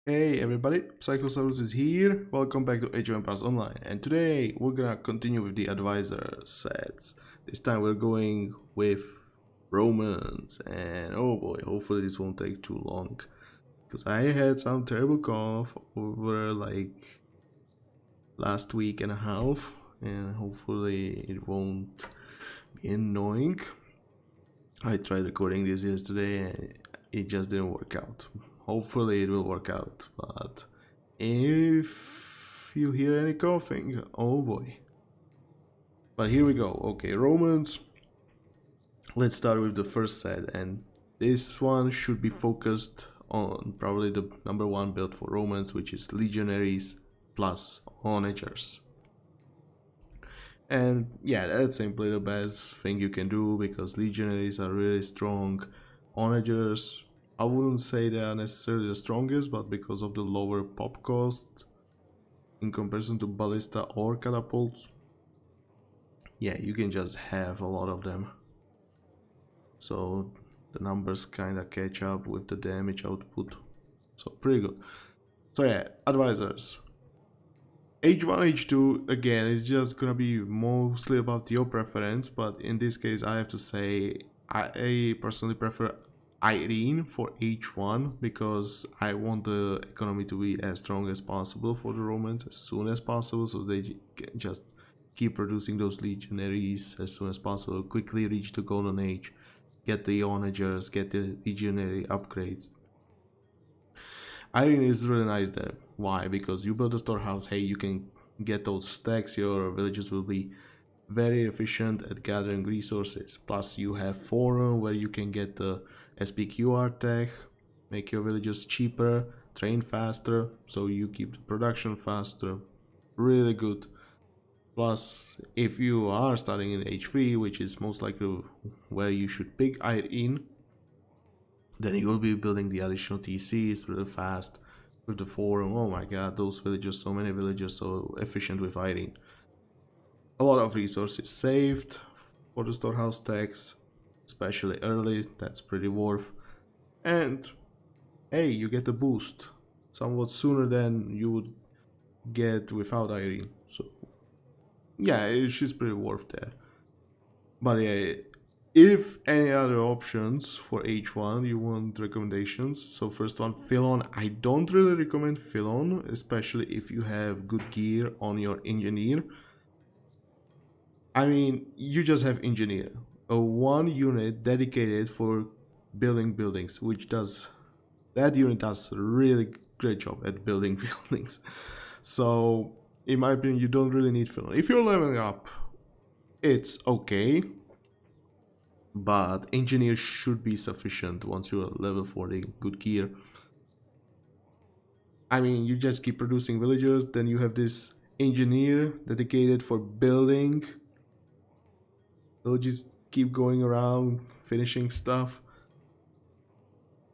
Hey everybody, Psychosaurus is here. Welcome back to Age of Empires Online, and today we're gonna continue with the advisor sets. This time we're going with Romans, and oh boy, hopefully this won't take too long, because I had some terrible cough over like last week and a half, and hopefully it won't be annoying. I tried recording this yesterday and it just didn't work out. Hopefully it will work out, but if you hear any coughing, oh boy. But here we go. Okay, Romans. Let's start with the first set, and this one should be focused on probably the number one build for Romans, which is Legionaries plus Onagers. And yeah, that's simply the best thing you can do because Legionaries are really strong. Onagers, I wouldn't say they are necessarily the strongest, but because of the lower pop cost in comparison to Ballista or Catapults, yeah, you can just have a lot of them. So the numbers kinda catch up with the damage output. So pretty good. So yeah, advisors. H1, H2, again, is just gonna be mostly about your preference, but in this case I have to say I personally prefer Irene for H1 because I want the economy to be as strong as possible for the Romans as soon as possible, so they can just keep producing those legionaries as soon as possible, quickly reach the golden age, get the onagers, get the legionary upgrades. Irene is really nice there. Why? Because you build a storehouse, hey, you can get those stacks, your villages will be very efficient at gathering resources. Plus you have forum where you can get the SPQR tech, make your villages cheaper, train faster, so you keep the production faster. Really good. Plus, if you are starting in H3, which is most likely where you should pick Irene, then you will be building the additional TCs really fast with the forum. Oh my god, those villagers, so many villagers, so efficient with Irene. A lot of resources saved for the storehouse tax, especially early, that's pretty worth. And hey, you get a boost somewhat sooner than you would get without Irene. So yeah, she's pretty worth that. But yeah, if any other options for H1 you want recommendations, so first one, Philon. I don't really recommend Philon, especially if you have good gear on your engineer. I mean, you just have engineer, a one unit dedicated for building buildings, which does, that unit does a really great job at building buildings. So in my opinion, you don't really need Philon. If you're leveling up, it's okay, but engineer should be sufficient once you're level 40, good gear. I mean, you just keep producing villagers, then you have this engineer dedicated for building. Villages keep going around, finishing stuff.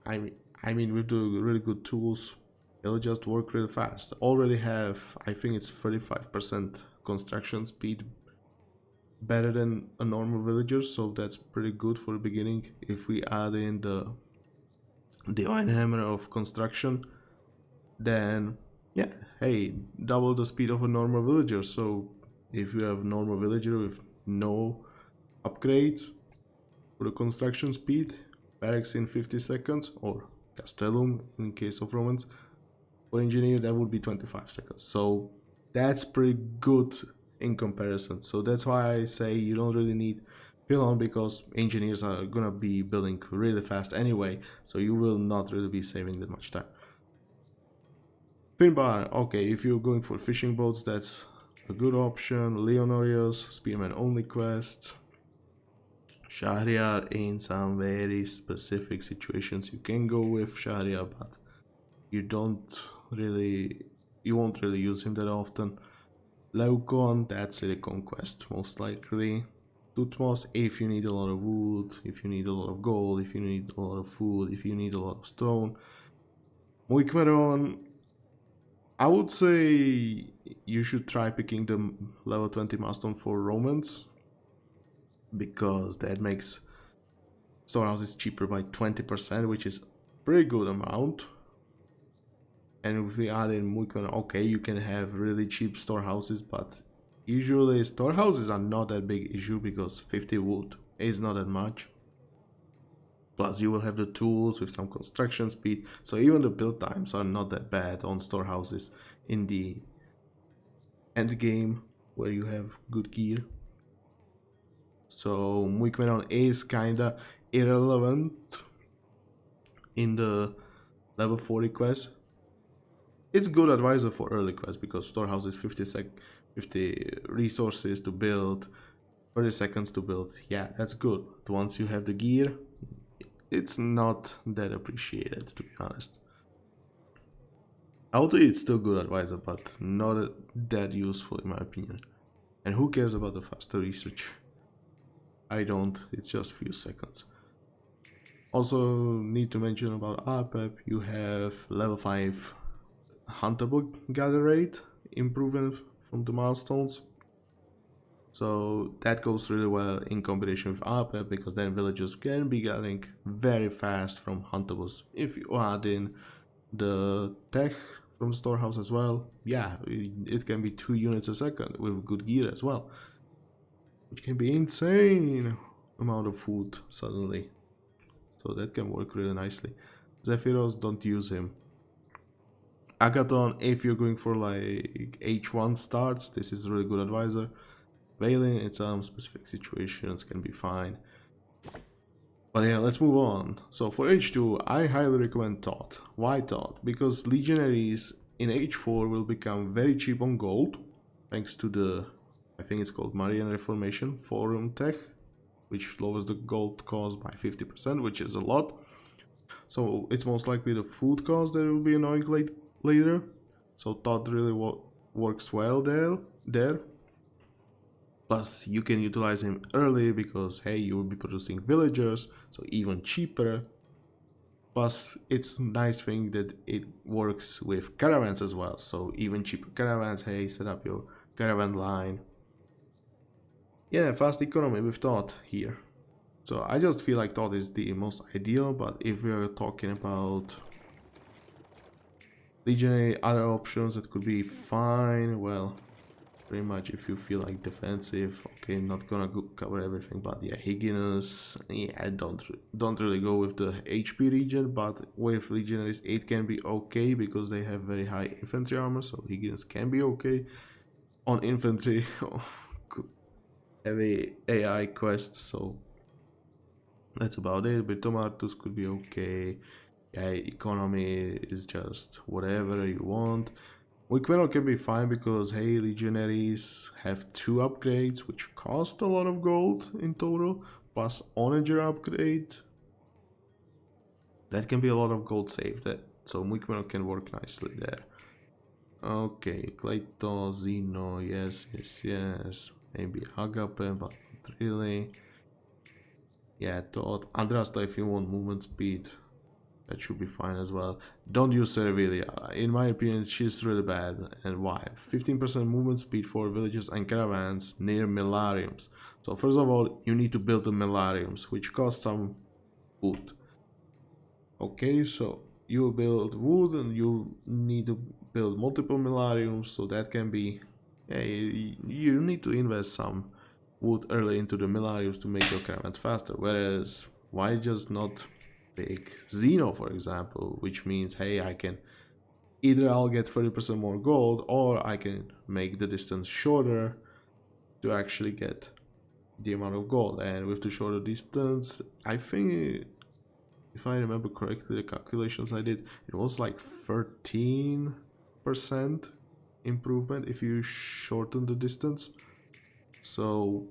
I mean, with the really good tools, it'll just work really fast. Already have, I think it's 35% construction speed, better than a normal villager, so that's pretty good for the beginning. If we add in the divine hammer of construction, then yeah, hey, double the speed of a normal villager. So if you have a normal villager with no upgrades for the construction speed, barracks in 50 seconds, or castellum in case of Romans, for engineer that would be 25 seconds. So that's pretty good in comparison. So that's why I say you don't really need Pylon, because engineers are gonna be building really fast anyway, so you will not really be saving that much time. Finbar, okay, if you're going for fishing boats, that's a good option. Leonorius, spearman only quest. Shahryar, in some very specific situations you can go with Shahryar, but you won't really use him that often. Leukon, that's a conquest most likely. Tutmos, if you need a lot of wood, if you need a lot of gold, if you need a lot of food, if you need a lot of stone. Muikmeron, I would say you should try picking the level 20 milestone for Romans, because that makes storehouses cheaper by 20%, which is a pretty good amount. And if we add in Muikman, okay, you can have really cheap storehouses, but usually storehouses are not that big issue because 50 wood is not that much. Plus you will have the tools with some construction speed, so even the build times are not that bad on storehouses in the end game where you have good gear. So Muikmenon is kinda irrelevant in the level 40 quest. It's good advisor for early quest because storehouse is 50 resources to build, 30 seconds to build. Yeah, that's good. But once you have the gear, it's not that appreciated, to be honest. I would say it's still good advisor, but not that useful in my opinion. And who cares about the faster research? I don't, it's just few seconds. Also need to mention about RPEP, you have level 5 huntable gather rate improvement from the milestones. So that goes really well in combination with RPEP because then villagers can be gathering very fast from huntables. If you add in the tech from the storehouse as well, yeah, it can be 2 units a second with good gear as well, which can be insane amount of food suddenly. So that can work really nicely. Zephyros, don't use him. Agathon, if you're going for like H1 starts, this is a really good advisor. Valen in some specific situations can be fine. But yeah, let's move on. So for H2, I highly recommend Thought. Why Thought? Because Legionaries in H4 will become very cheap on gold, thanks to the, I think it's called Marian Reformation Forum tech, which lowers the gold cost by 50%, which is a lot. So it's most likely the food cost that will be annoying later. So Thought really works well there. Plus you can utilize him early because hey, you will be producing villagers, so even cheaper. Plus it's a nice thing that it works with caravans as well, so even cheaper caravans. Hey, set up your caravan line. Yeah, fast economy with Thought here. So I just feel like Thought is the most ideal, but if we're talking about Legionary other options that could be fine, well, pretty much if you feel like defensive, okay, not gonna cover everything, but yeah, Higginus, yeah, don't really go with the HP region, but with Legionaries it can be okay because they have very high infantry armor, so Higginus can be okay. On infantry, heavy AI quests, so that's about it. But Tomatus could be okay. Yeah, economy is just whatever you want. Muikmenon can be fine because hey, Legionaries have 2 upgrades which cost a lot of gold in total, plus Onager upgrade. That can be a lot of gold saved, so Muikmenon can work nicely there. Okay, Clayton, Zeno, yes, maybe Agape, but not really. Yeah, Thought, Andrasta if you want movement speed. That should be fine as well. Don't use Servilia. In my opinion, she's really bad. And why? 15% movement speed for villages and caravans near Melariums. So first of all, you need to build the Melariums, which cost some wood. Okay, so you build wood and you need to build multiple Melariums, so that can be... you need to invest some wood early into the Melariums to make your caravans faster. Whereas, why just not... pick Zeno, for example, which means hey, I can either I'll get 30% more gold or I can make the distance shorter to actually get the amount of gold. And with the shorter distance, I think if I remember correctly the calculations I did, it was like 13% improvement if you shorten the distance, so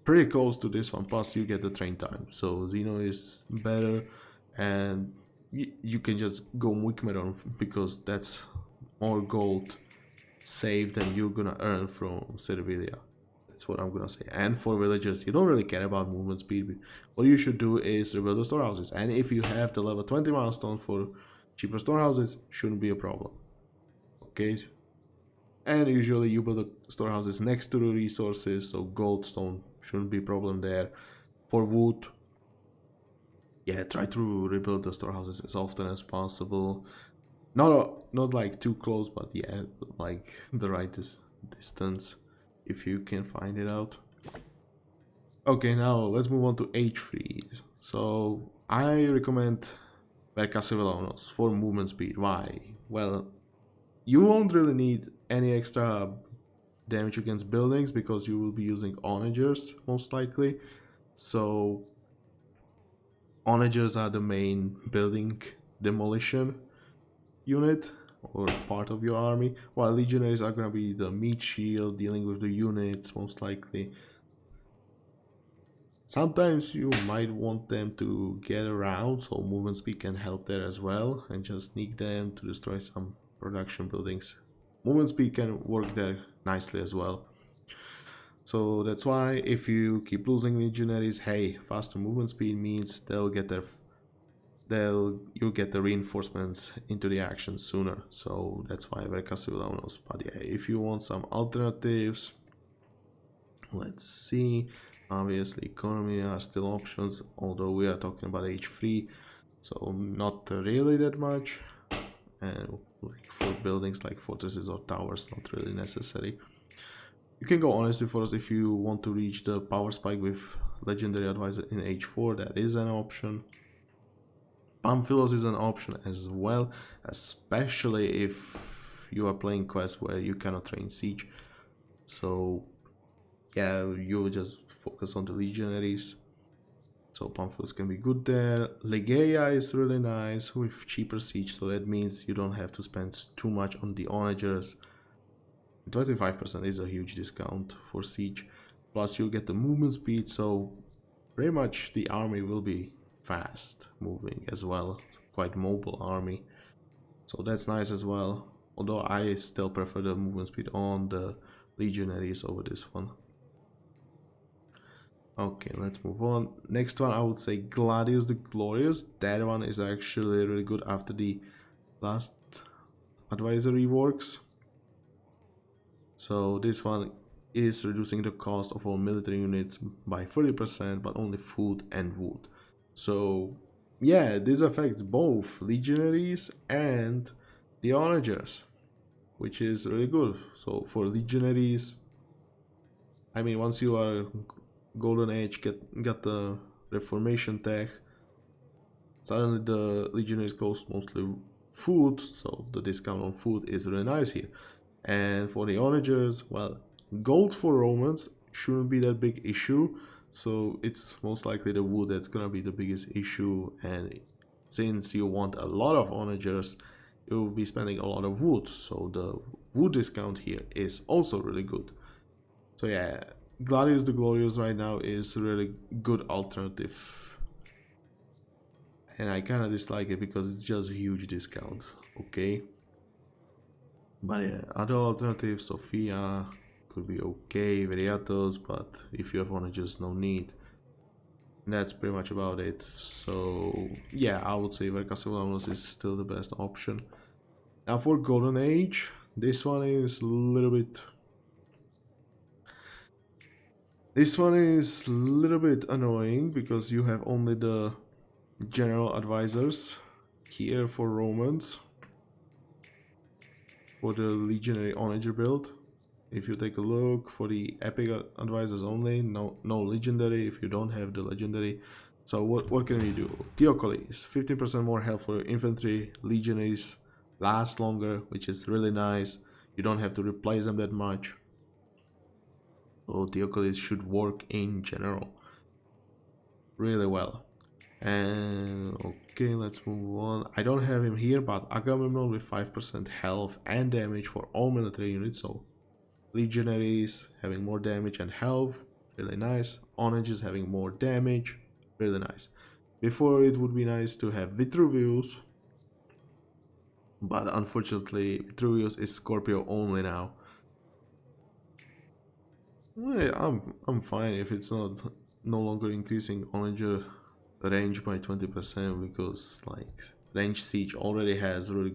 pretty close to this one. Plus you get the train time, so Zeno is better. And you can just go Muikmenon because that's more gold saved than you're gonna earn from Servilia. That's what I'm gonna say. And for villagers, you don't really care about movement speed. What you should do is rebuild the storehouses. And if you have the level 20 milestone for cheaper storehouses, shouldn't be a problem. Okay. And usually you build the storehouses next to the resources, so goldstone shouldn't be a problem there. For wood, yeah, try to rebuild the storehouses as often as possible. Not like too close, but yeah, like the right distance, if you can find it out. Okay, now let's move on to H3. So I recommend Vercasevelonos for movement speed. Why? Well, you won't really need any extra damage against buildings because you will be using onagers most likely. So onagers are the main building demolition unit or part of your army, while legionaries are gonna be the meat shield dealing with the units most likely. Sometimes you might want them to get around, so movement speed can help there as well, and just sneak them to destroy some production buildings. Movement speed can work there nicely as well. So that's why if you keep losing legionaries, hey, faster movement speed means you'll get the reinforcements into the action sooner. So that's why Vercasevelonos. But yeah, if you want some alternatives, let's see. Obviously, economy are still options, although we are talking about H3, so not really that much. And like for buildings like fortresses or towers, not really necessary. You can go Honesty Forest if you want to reach the power spike with Legendary Advisor in H4, that is an option. Pamphilos is an option as well, especially if you are playing quests where you cannot train siege. So yeah, you just focus on the legionaries. So Pamphilos can be good there. Legeia is really nice with cheaper siege, so that means you don't have to spend too much on the onagers. 25% is a huge discount for siege. Plus you get the movement speed, so pretty much the army will be fast moving as well. Quite mobile army. So that's nice as well. Although I still prefer the movement speed on the legionaries over this one. Okay, let's move on. Next one, I would say Gladius the Glorious. That one is actually really good after the last advisory works. So this one is reducing the cost of all military units by 30%, but only food and wood. So yeah, this affects both legionaries and the onagers, which is really good. So for legionaries, I mean, once you are Golden Age, got the Reformation tech, suddenly the legionaries cost mostly food, so the discount on food is really nice here. And for the onagers, well, gold for Romans shouldn't be that big issue, so it's most likely the wood that's gonna be the biggest issue. And since you want a lot of onagers, you will be spending a lot of wood, so the wood discount here is also really good. So yeah, Gladius the Glorious right now is a really good alternative. And I kinda dislike it because it's just a huge discount, okay? But yeah, other alternatives, Sophia could be okay, Viriatos, but if you have onagers, no need. And that's pretty much about it. So yeah, I would say Vercasevelonos is still the best option. Now for Golden Age, this one is a little bit annoying because you have only the general advisors here for Romans for the legionary onager build. If you take a look for the epic advisors only, no legendary if you don't have the legendary. So what can we do? Theocles, 15% more health for infantry. Legionaries last longer, which is really nice. You don't have to replace them that much. So Theocles should work in general really well. And okay, let's move on. I don't have him here, but Agamemnon with 5% health and damage for all military units. So legionaries having more damage and health, really nice. Onagers having more damage, really nice. Before it would be nice to have Vitruvius, but unfortunately Vitruvius is Scorpio only now. Well, I'm fine if it's no longer increasing onager range by 20% because like range siege already has really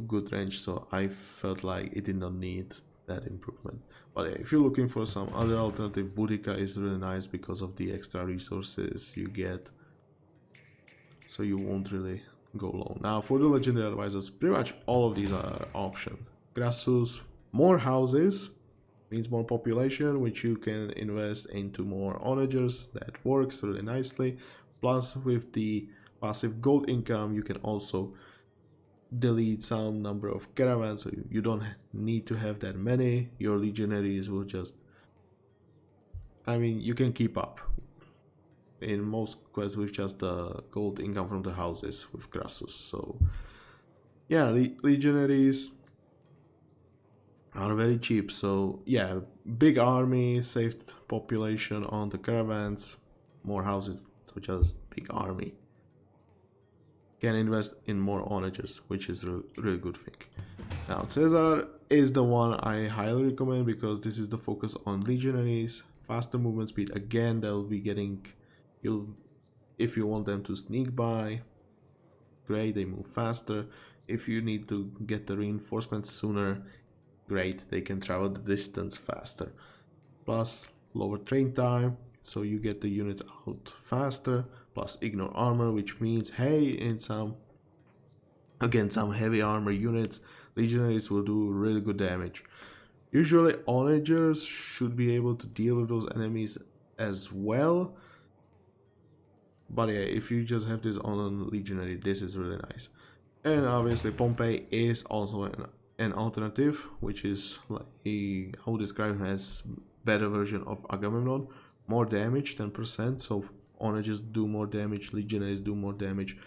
good range, so I felt like it did not need that improvement. But yeah, if you're looking for some other alternative, Boudica is really nice because of the extra resources you get, so you won't really go low. Now for the legendary advisors, pretty much all of these are option. Crassus, more houses means more population, which you can invest into more onagers. That works really nicely. Plus with the passive gold income, you can also delete some number of caravans, so you don't need to have that many. Your legionaries will just, I mean, you can keep up in most quests with just the gold income from the houses with Crassus. So yeah, legionaries are very cheap. So yeah, big army, saved population on the caravans, more houses, so just big army. Can invest in more onagers, which is a really good thing. Now Caesar is the one I highly recommend because this is the focus on legionaries. Faster movement speed, again, they'll be getting, if you want them to sneak by, great, they move faster. If you need to get the reinforcements sooner, great, they can travel the distance faster. Plus lower train time, so you get the units out faster. Plus ignore armor, which means, hey, in some heavy armor units, legionaries will do really good damage. Usually onagers should be able to deal with those enemies as well, but yeah, if you just have this on legionary, this is really nice. And obviously Pompey is also an alternative, which is like I would describe as better version of Agamemnon. More damage, 10%, so onagers do more damage, legionaries do more damage.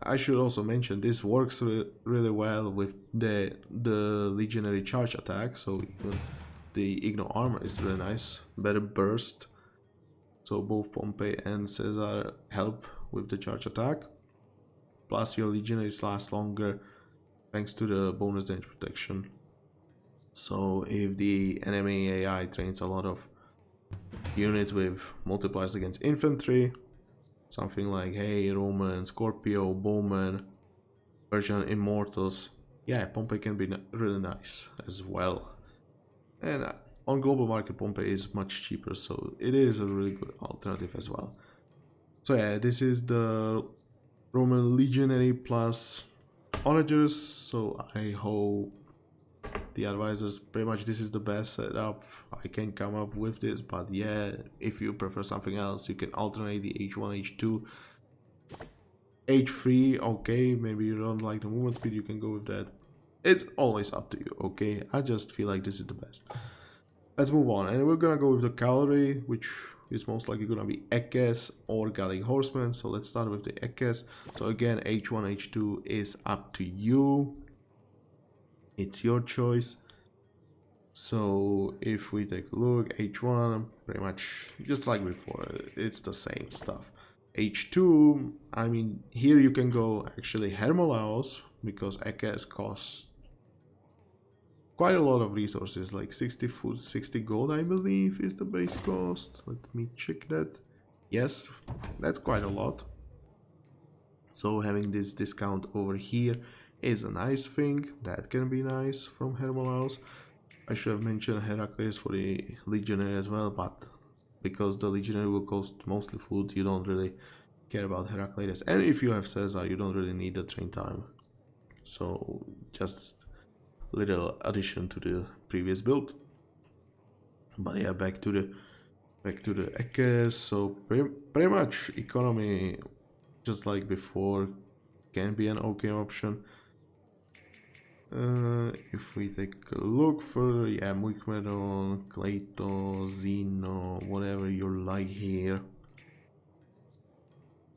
I should also mention this works really well with the legionary charge attack, so even the ignore armor is really nice, better burst. So both Pompey and Caesar help with the charge attack. Plus your legionaries last longer thanks to the bonus damage protection. So if the enemy AI trains a lot of units with multipliers against infantry, something like, hey, Roman, Scorpio, Bowman, Persian Immortals, yeah, Pompey can be really nice as well. And on global market, Pompey is much cheaper, so it is a really good alternative as well. So yeah, this is the Roman legionary plus onagers, so I hope the advisors, pretty much this is the best setup I can come up with this, but yeah, if you prefer something else, you can alternate the H1, H2, H3, okay, maybe you don't like the movement speed, you can go with that. It's always up to you, okay? I just feel like this is the best. Let's move on, and we're gonna go with the cavalry, which is most likely gonna be Ekes or Gallic horsemen. So let's start with the Ekes. So again, H1, H2 is up to you. It's your choice. So if we take a look, H1, pretty much just like before, it's the same stuff. H2, I mean, here you can go actually Hermolaos, because Ekes costs quite a lot of resources, like 60 food, 60 gold, I believe, is the base cost. Let me check that. Yes, that's quite a lot. So having this discount over here is a nice thing. That can be nice from Hermolaos. I should have mentioned Heracles for the legionary as well, but because the legionary will cost mostly food, you don't really care about Heracles. And if you have Caesar, you don't really need the train time. So just little addition to the previous build. But yeah, back to the Ekes. So pretty much economy, just like before, can be an okay option. If we take a look further, yeah, Muikmedon, Cleito, Zeno, whatever you like here.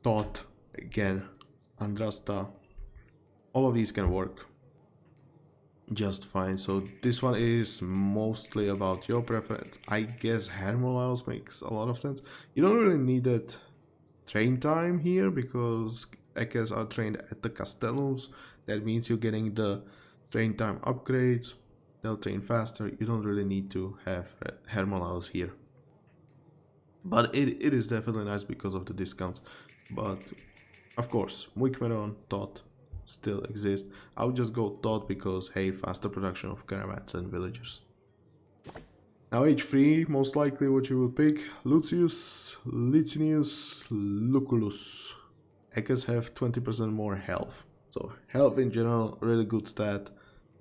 Thought, again, Andrasta, all of these can work just fine. So this one is mostly about your preference. I guess Hermolaos makes a lot of sense. You don't really need that train time here because Ekes are trained at the Castellums. That means you're getting the train time upgrades. They'll train faster. You don't really need to have Hermolaos here. But it is definitely nice because of the discounts. But of course, Muikmeron, Thought still exist. I would just go Thought because, hey, faster production of caravans and villagers. Now H3, most likely what you will pick, Lucius, Licinius, Lucullus. Echoes have 20% more health. So health in general, really good stat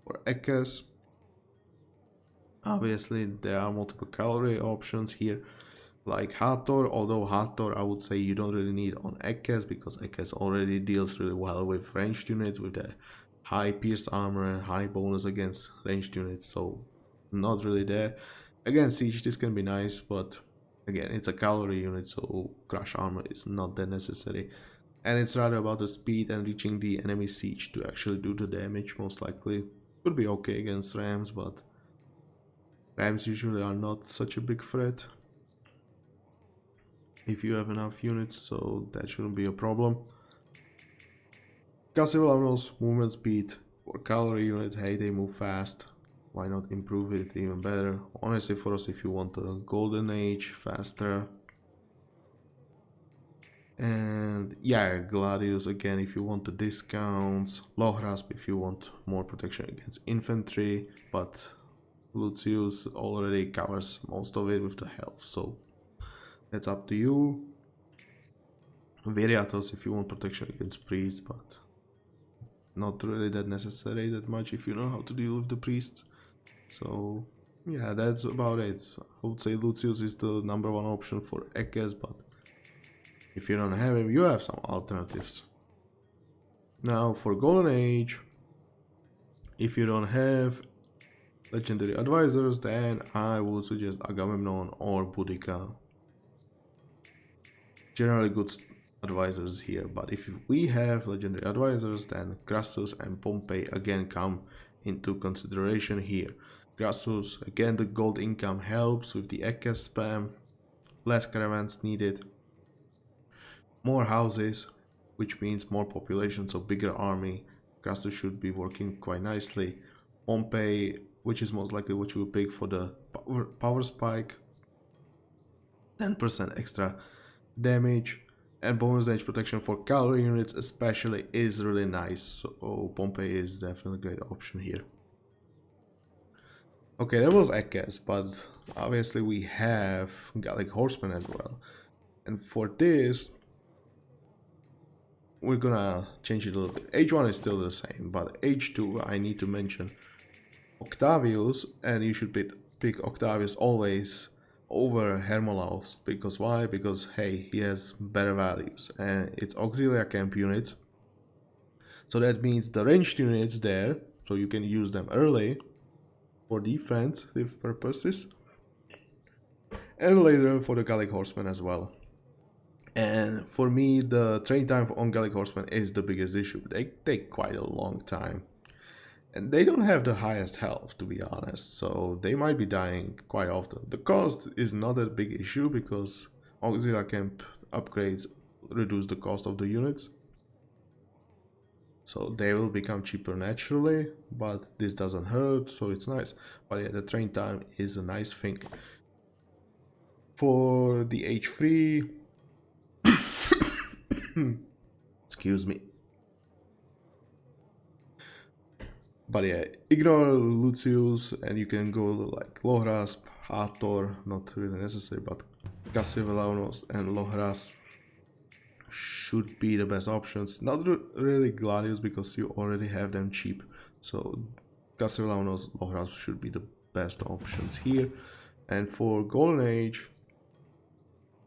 for Echoes. Obviously, there are multiple calorie options here, like Hathor, although Hathor I would say you don't really need on Ekes because Ekes already deals really well with ranged units with their high pierce armor and high bonus against ranged units, so not really there. Again, Siege, this can be nice, but again, it's a calorie unit, so crush armor is not that necessary. And it's rather about the speed and reaching the enemy siege to actually do the damage, most likely. Could be okay against Rams, but Rams usually are not such a big threat if you have enough units, so that shouldn't be a problem. Cassivellanos movement speed for cavalry units, hey, they move fast. Why not improve it even better? Honestly, for us, if you want a golden age, faster. And yeah, Gladius again if you want the discounts. Lohrasp if you want more protection against infantry, but Lucius already covers most of it with the health, so that's up to you. Viriatos if you want protection against priests, but not really that necessary that much if you know how to deal with the priests. So yeah, that's about it. I would say Lucius is the number one option for Ekes, but if you don't have him, you have some alternatives. Now for Golden Age, if you don't have legendary advisors, then I would suggest Agamemnon or Boudica. Generally good advisors here, but if we have legendary advisors, then Crassus and Pompey again come into consideration here. Crassus, again the gold income helps with the Ekes spam, less caravans needed, more houses, which means more population, so bigger army. Crassus should be working quite nicely. Pompey, which is most likely what you will pick for the power spike, 10% extra damage, and bonus damage protection for cavalry units especially is really nice, so Pompey is definitely a great option here. Okay, that was Ekes, but obviously we have Gallic Horsemen as well, and for this we're gonna change it a little bit. H1 is still the same, but H2 I need to mention Octavius, and you should pick Octavius always over Hermolaus. Because why? Because hey, he has better values and it's auxiliary camp units, so that means the ranged units there, so you can use them early for defensive purposes and later for the Gallic Horsemen as well. And for me, the train time on Gallic Horsemen is the biggest issue. They take quite a long time. And they don't have the highest health, to be honest, so they might be dying quite often. The cost is not a big issue because auxiliary camp upgrades reduce the cost of the units. So they will become cheaper naturally, but this doesn't hurt, so it's nice. But yeah, the train time is a nice thing. For the H3... excuse me. But yeah, ignore Lucius and you can go like Lohrasp, Hathor, not really necessary, but Cassivellanos and Lohrasp should be the best options. Not really Gladius because you already have them cheap. So Cassivellanos, Lohrasp should be the best options here. And for Golden Age,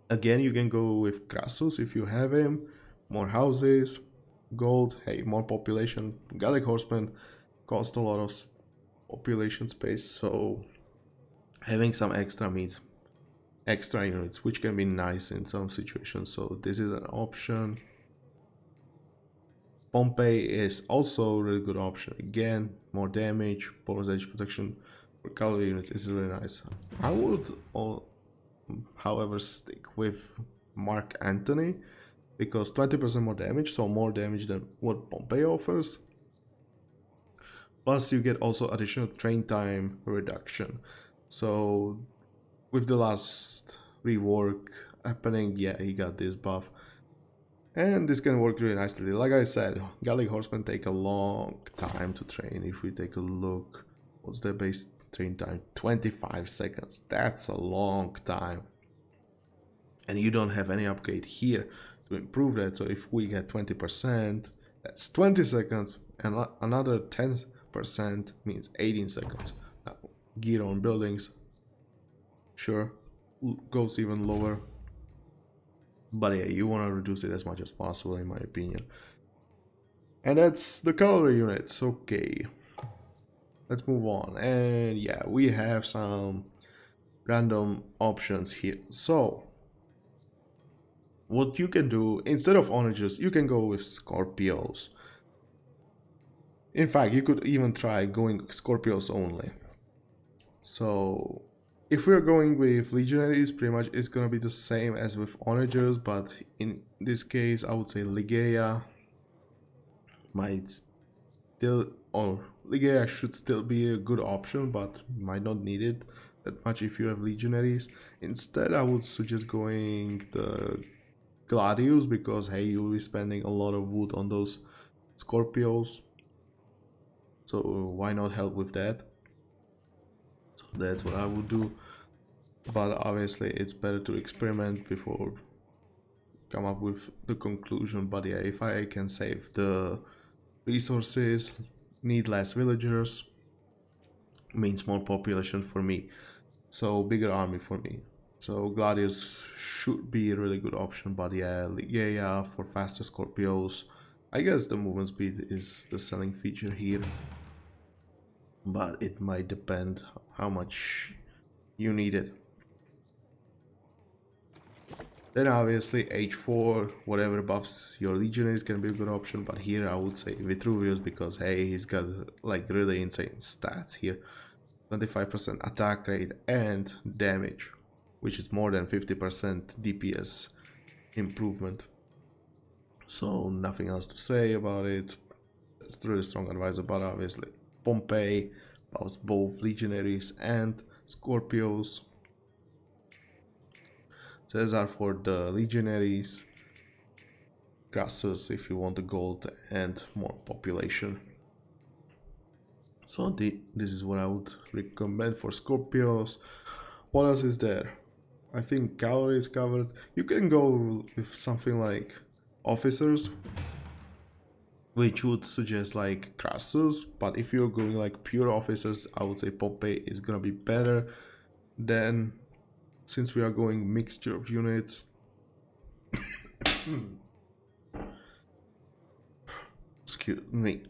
again you can go with Crassus if you have him. More houses, gold, hey, more population. Gallic Horsemen cost a lot of population space, so having some extra means extra units, which can be nice in some situations, so this is an option. Pompey is also a really good option. Again, more damage, bonus edge protection for cavalry units is really nice. I would however stick with Mark Antony because 20% more damage, so more damage than what Pompey offers. Plus you get also additional train time reduction. So with the last rework happening, yeah, he got this buff. And this can work really nicely. Like I said, Gallic Horsemen take a long time to train. If we take a look, what's their base train time? 25 seconds. That's a long time. And you don't have any upgrade here to improve that. So if we get 20%, that's 20 seconds, and another 10% means 18 seconds. Now, gear on buildings, sure, goes even lower. But yeah, you want to reduce it as much as possible, in my opinion. And that's the calorie units. Okay, let's move on. And yeah, we have some random options here. So what you can do, instead of onagers, you can go with Scorpios. In fact, you could even try going Scorpios only. So if we're going with Legionaries, pretty much it's gonna be the same as with onagers, but in this case I would say Ligeia might still, or Ligeia should still be a good option, but might not need it that much if you have Legionaries. Instead, I would suggest going the Gladius, because hey, you'll be spending a lot of wood on those Scorpios, so why not help with that? So that's what I would do, but obviously it's better to experiment before come up with the conclusion. But yeah, if I can save the resources, need less villagers, means more population for me, so bigger army for me. So Gladius should be a really good option, but yeah, Ligeia for faster Scorpios. I guess the movement speed is the selling feature here, but it might depend how much you need it. Then obviously H4, whatever buffs your Legionaries can be a good option, but here I would say Vitruvius, because hey, he's got like really insane stats here. 25% attack rate and damage, which is more than 50% DPS improvement. So nothing else to say about it. It's a really strong advisor, but obviously Pompey buffs both Legionaries and Scorpios. Caesar for the Legionaries. Crassus if you want the gold and more population. So this is what I would recommend for Scorpios. What else is there? I think cavalry is covered. You can go with something like officers, which would suggest like Crassus, but if you're going like pure officers, I would say Pompey is gonna be better. Then, since we are going mixture of units, excuse me.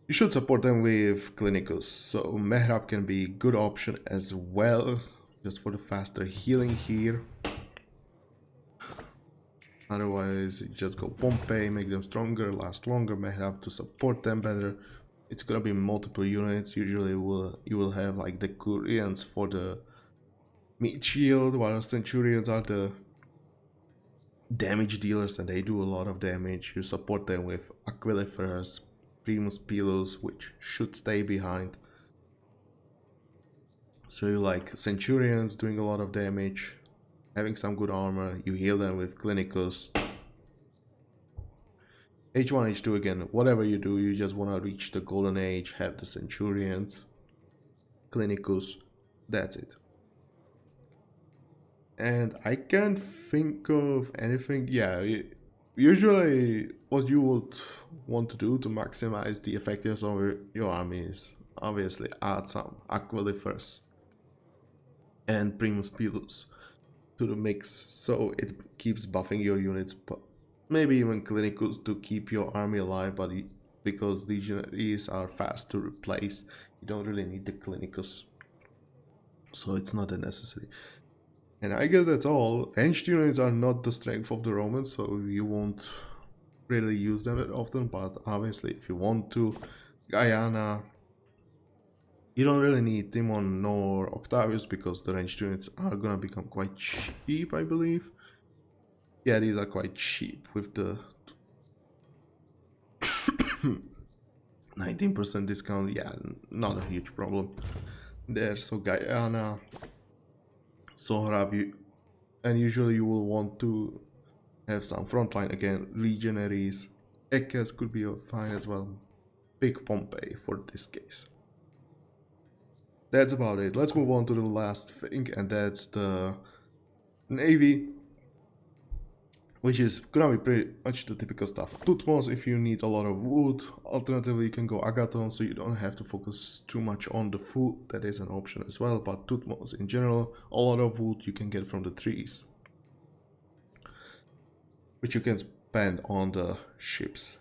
You should support them with Clinicus, so Mehrab can be a good option as well, just for the faster healing here. Otherwise, you just go Pompey, make them stronger, last longer, Mehrab to support them better. It's gonna be multiple units. Usually you will have like the Curians for the meat shield, while Centurions are the damage dealers and they do a lot of damage. You support them with Aquilifers, Primus Pilus, which should stay behind. So you like Centurions doing a lot of damage, having some good armor, you heal them with Clinicus. H1, H2 again, whatever you do, you just want to reach the golden age, have the Centurions, Clinicus, that's it. And I can't think of anything. Yeah, usually what you would want to do to maximize the effectiveness of your army is obviously add some Aquilifers and Primus Pilus to the mix, so it keeps buffing your units, but maybe even Clinicus to keep your army alive, but because Legionaries are fast to replace, you don't really need the Clinicus, so it's not a necessity. And I guess that's all. Ranged units are not the strength of the Romans, so you won't really use them that often, but obviously if you want to, Guyana, you don't really need Timon nor Octavius, because the ranged units are gonna become quite cheap, I believe. Yeah, these are quite cheap with the 19% discount. Yeah, not a huge problem there. So Guyana, Sohrab, and usually you will want to have some frontline again. Legionaries, Ekes could be fine as well. Big Pompey for this case. That's about it. Let's move on to the last thing, and that's the Navy, which is gonna be pretty much the typical stuff. Tutmos if you need a lot of wood. Alternatively, you can go Agathon, so you don't have to focus too much on the food. That is an option as well, but Tutmos in general, a lot of wood you can get from the trees, which you can spend on the ships.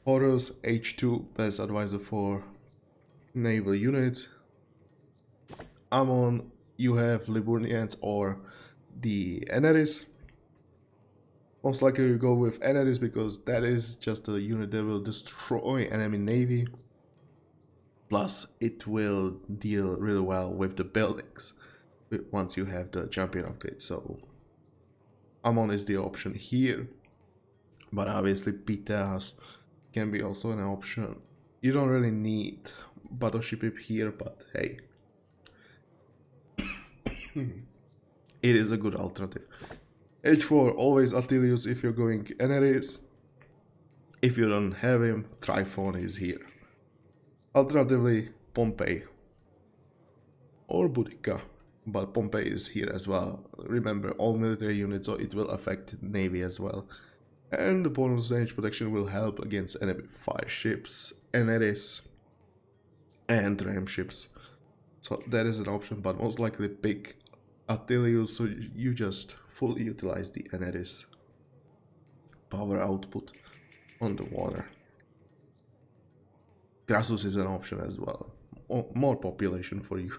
Horus, H2, best advisor for naval units. Ammon, you have Liburnians or the Eneris. Most likely you go with Eneris because that is just a unit that will destroy enemy navy. Plus, it will deal really well with the buildings once you have the champion upgrade. So, Ammon is the option here. But obviously, Piteas can be also an option. You don't really need battleship here, but hey. It is a good alternative. H4, always Attilius if you're going Eneris. If you don't have him, Tryphon is here. Alternatively, Pompey or Boudica, but Pompey is here as well. Remember, all military units, so it will affect Navy as well. And the bonus range protection will help against enemy fire ships, Eneris, and ram ships. So that is an option, but most likely pick Attilius, so you just fully utilize the Eneris power output on the water. Crassus is an option as well. More population for you.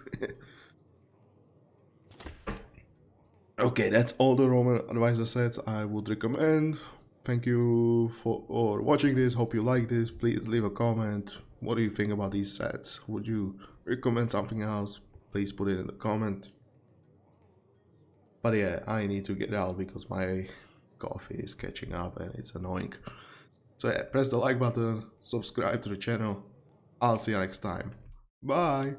Okay, that's all the Roman advisor sets I would recommend. Thank you for watching this. Hope you like this. Please leave a comment. What do you think about these sets? Would you recommend something else? Please put it in the comment. But yeah, I need to get out because my coffee is catching up and it's annoying. So yeah, press the like button, subscribe to the channel. I'll see you next time. Bye!